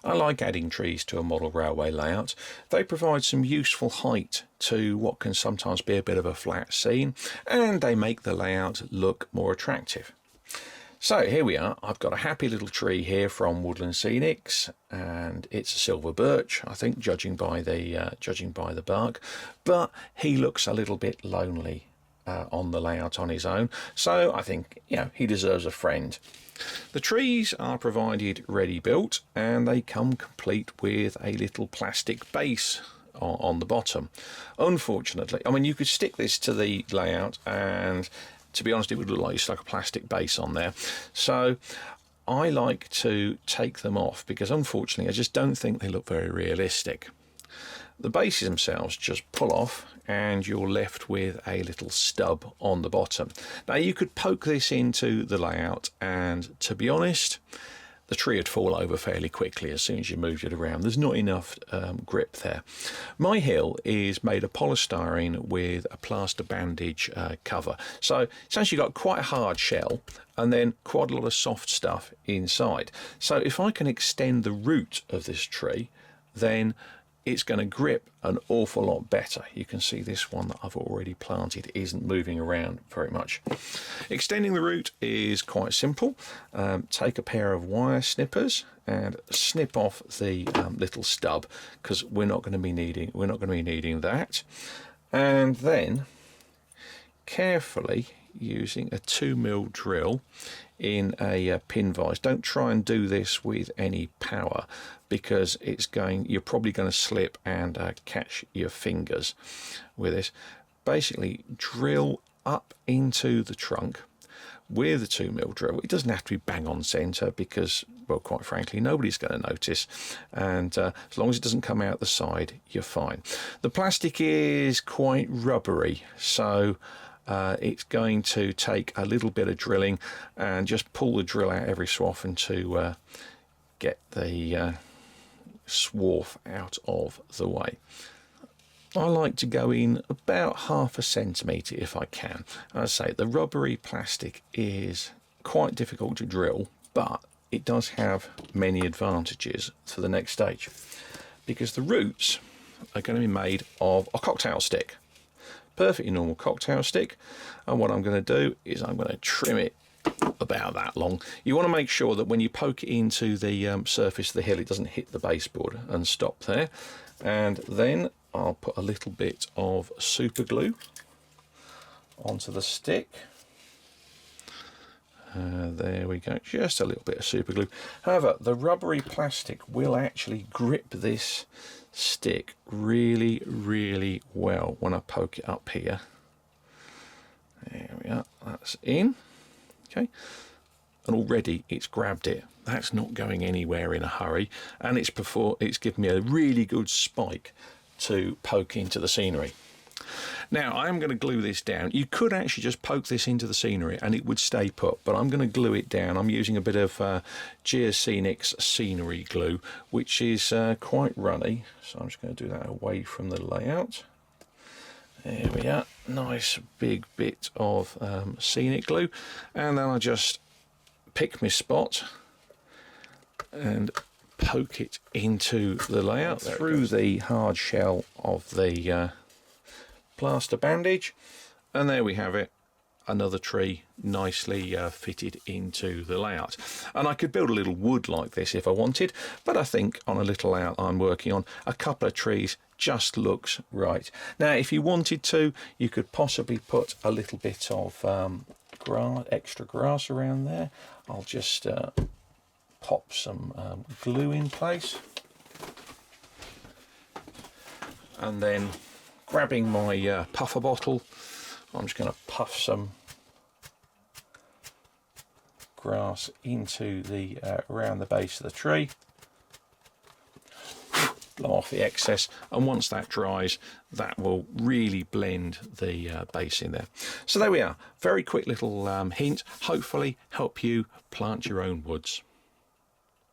I like adding trees to a model railway layout. They provide some useful height to what can sometimes be a bit of a flat scene, and they make the layout look more attractive. So here we are. I've got a happy little tree here from Woodland Scenics, and it's a silver birch, I think, judging by the bark. But he looks a little bit lonely on the layout on his own. So I think, he deserves a friend. The trees are provided ready built, and they come complete with a little plastic base on the bottom. Unfortunately, you could stick this to the layout, and to be honest, it would look like you stuck a plastic base on there. So I like to take them off because unfortunately I just don't think they look very realistic. The bases themselves just pull off and you're left with a little stub on the bottom. Now you could poke this into the layout, and to be honest, the tree would fall over fairly quickly as soon as you moved it around. There's not enough grip there. My hill is made of polystyrene with a plaster bandage cover. So it's actually got quite a hard shell and then quite a lot of soft stuff inside. So if I can extend the root of this tree, then it's going to grip an awful lot better. You can see this one that I've already planted isn't moving around very much. Extending the root is quite simple. Take a pair of wire snippers and snip off the little stub, because we're not going to be needing that. And then carefully, using a 2mm drill in a pin vise. Don't try and do this with any power, because you're probably going to slip and catch your fingers with this. Basically drill up into the trunk with a 2mm drill. It doesn't have to be bang on centre because, well, quite frankly, nobody's going to notice, and as long as it doesn't come out the side, you're fine. The plastic is quite rubbery, so it's going to take a little bit of drilling, and just pull the drill out every so often to get the swarf out of the way. I like to go in about 1/2 centimetre if I can. As I say, the rubbery plastic is quite difficult to drill, but it does have many advantages to the next stage, because the roots are going to be made of a cocktail stick. Perfectly normal cocktail stick, and what I'm going to do is I'm going to trim it about that long. You want to make sure that when you poke it into the surface of the hill, it doesn't hit the baseboard and stop there. And then I'll put a little bit of super glue onto the stick. There we go, just a little bit of super glue. However, the rubbery plastic will actually grip this stick really well when I poke it up here. There we are, that's in. Okay, and already it's grabbed it. That's not going anywhere in a hurry, and it's given me a really good spike to poke into the scenery. Now I'm going to glue this down. You could actually just poke this into the scenery and it would stay put, but I'm going to glue it down. I'm using a bit of Geoscenics scenery glue, which is quite runny, so I'm just going to do that away from the layout. There we are, nice big bit of scenic glue, and then I just pick my spot and poke it into the layout through the hard shell of the plaster bandage, and there we have it, another tree nicely fitted into the layout. And I could build a little wood like this if I wanted, but I think on a little layout I'm working on, a couple of trees just looks right. Now if you wanted to, you could possibly put a little bit of extra grass around there. I'll just pop some glue in place, and then grabbing my puffer bottle, I'm just going to puff some grass into the around the base of the tree, blow off the excess, and once that dries, that will really blend the base in there. So there we are, very quick little hint, hopefully help you plant your own woods.